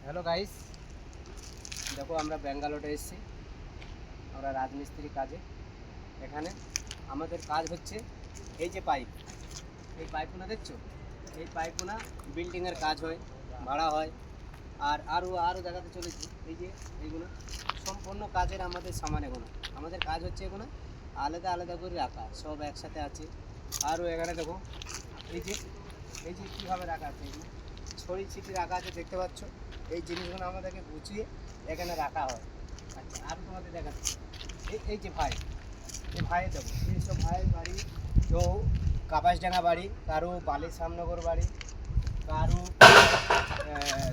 Hello guys, দেখো আমরা ব্যাঙ্গালোরে এসেছি, আমরা রাজমিস্ত্রি কাজে। এখানে আমাদের কাজ হচ্ছে এই যে পাইপ, এই পাইপগুলো দেখছো, এই পাইপগুলো বিল্ডিংয়ের কাজ হয়, ভাড়া হয়। আর আরও জায়গাতে চলেছি। এই যে এইগুলো সম্পূর্ণ কাজের আমাদের সামান। এগুলো আমাদের কাজ হচ্ছে, এগুলো আলাদা আলাদা করে রাখা, সব একসাথে আছে। আরও এখানে দেখো এই যে কীভাবে রাখা আছে, এগুলো ছড়িয়ে ছিটিয়ে রাখা আছে, দেখতে পাচ্ছ। এই জিনিসগুলো আমাদেরকে গুছিয়ে এখানে রাখা হয়। আচ্ছা, আর তোমাদের দেখাচ্ছি এই যে ভাই, এই ভাইয়ে দেবো, এইসব ভাইয়ের বাড়ি, কেউ কাপাসডাঙ্গা বাড়ি, কারো বালির সামনগর বাড়ি, কারো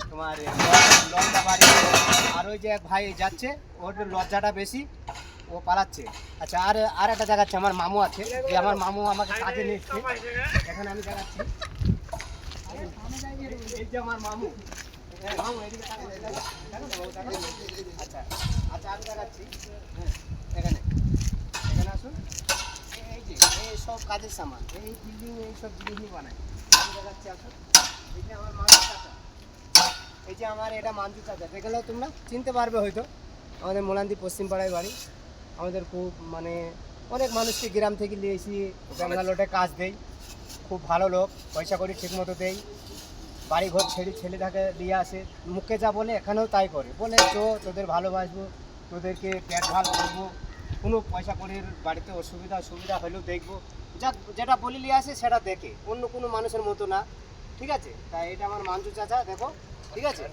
তোমার লঙ্কা বাড়ি। আর ওই যে এক ভাই যাচ্ছে, ওর লজ্জাটা বেশি, ও পালাচ্ছে। আচ্ছা, আর একটা দেখাচ্ছে, আমার মামু আছে, যে আমার মামু আমাকে কাজে নিয়ে এসছে। এখানে আমি দেখাচ্ছি, এই যে আমার মামু। আচ্ছা আচ্ছা, আমি দেখাচ্ছি। এখানে এখানে আসুন। এই যে এই সব কাজের সামান, এই বিল্ডিং, এই সব জিনিসই বানায়। আমি দেখাচ্ছি, আসুন। এই যে আমার মাঞ্জু চাচা, এই যে আমার এটা মাঞ্জু চাচা, দেখলেও তোমরা চিনতে পারবে হয়তো। আমাদের মোলান্দি পশ্চিম পাড়ায় বাড়ি। আমাদের খুব মানে অনেক মানুষকে গ্রাম থেকে নিয়ে এসে ব্যাঙ্গালোরে কাজ দেই। খুব ভালো লোক, পয়সা করি ঠিক মতো দেই। বাড়ি ঘর ছেলেটাকে দিয়ে আসে, মুখে যা বলে এখানেও তাই করে, বলে তোদের ভালোবাসবো, তোদেরকে পেট ভালো করবো, কোনো পয়সা করির বাড়িতে সুবিধা হলেও দেখবো। যেটা বলে নিয়ে আসে সেটা দেখে, অন্য কোনো মানুষের মতো না। ঠিক আছে, তাই এটা আমার মাঞ্জু চাচা, দেখো। ঠিক আছে,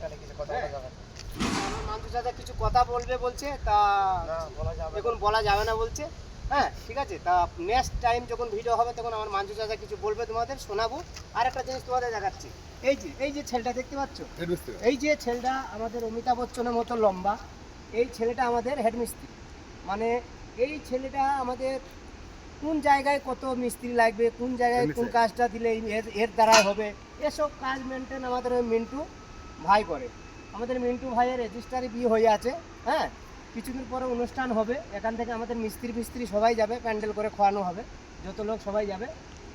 আমার মাঞ্জু চাচা কিছু কথা বলবে বলছে, তা এখন বলা যাবে না বলছে। হ্যাঁ, ঠিক আছে, তা নেক্সট টাইম যখন ভিডিও হবে তখন আমার মাঞ্জু চাচা কিছু বলবে, তোমাদের শোনাবো। আর একটা জিনিস তোমাদের দেখাচ্ছি, এই যে ছেলেটা দেখতে পাচ্ছ, এই যে ছেলেটা আমাদের অমিতাভ বচ্চনের মতো লম্বা, এই ছেলেটা আমাদের হেডমিস্ত্রি। মানে এই ছেলেটা আমাদের কোন জায়গায় কত মিস্ত্রি লাগবে, কোন জায়গায় কোন কাজটা দিলে এর দ্বারাই হবে, এসব কাজ মেনটেন আমাদের ওই মিন্টু ভাই করে। আমাদের মিন্টু ভাইয়ের রেজিস্ট্রারি বিয়ে হয়ে আছে। হ্যাঁ, কিছুদিন পরে অনুষ্ঠান হবে, এখান থেকে আমাদের মিস্ত্রি সবাই যাবে, প্যান্ডেল করে খাওয়ানো হবে, যত লোক সবাই যাবে।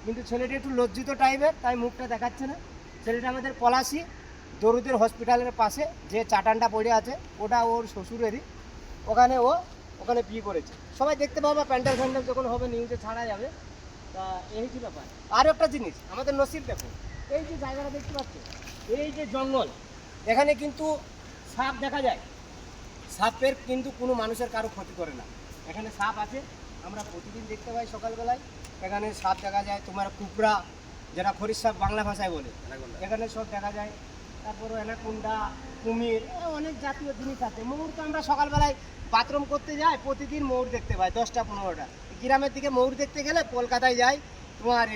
কিন্তু ছেলেটা একটু লজ্জিত টাইপের, তাই মুখটা দেখাচ্ছে না। ছেলেটা আমাদের পলাশি দরুদের হসপিটালের পাশে যে চাটানটা পড়ে আছে, ওটা ওর শ্বশুরেরই। ওখানে বিয়ে করেছে, সবাই দেখতে পাবে। প্যান্ডেল যখন হবে নিউজে ছাড়া যাবে। তা এই কি ব্যাপার। আরও একটা জিনিস, আমাদের নসিব দেখো, এই যে জায়গাটা দেখতে পাচ্ছ, এই যে জঙ্গল, এখানে কিন্তু সাপ দেখা যায়। সাপের কিন্তু কোনো মানুষের কারো ক্ষতি করে না। এখানে সাপ আছে, আমরা প্রতিদিন দেখতে পাই সকালবেলায়। এখানে সাপ দেখা যায়, তোমার কুকড়া, যেটা খরিশ সাপ বাংলা ভাষায় বলে, এখানে সব দেখা যায়। তারপরে অ্যানাকোন্ডা, কুমির, অনেক জাতীয় জিনিস আছে। ময়ূর তো আমরা সকালবেলায় বাথরুম করতে যাই, প্রতিদিন ময়ূর দেখতে পাই 10টা-15টা। গ্রামের দিকে ময়ূর দেখতে গেলে কলকাতায় যাই, তোমার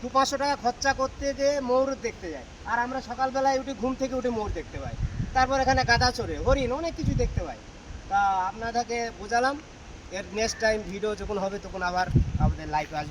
200-500 টাকা খরচা করতে যেয়ে ময়ূর দেখতে যাই। আর আমরা সকালবেলায় উঠে ঘুম থেকে উঠে ময়ূর দেখতে পাই। তারপর এখানে গাধা চড়ে, হরিণ, অনেক কিছু দেখতে পাই। তা আপনাদেরকে বোঝালাম। এর নেক্সট টাইম ভিডিও যখন হবে তখন আবার আমাদের লাইভে আসবো।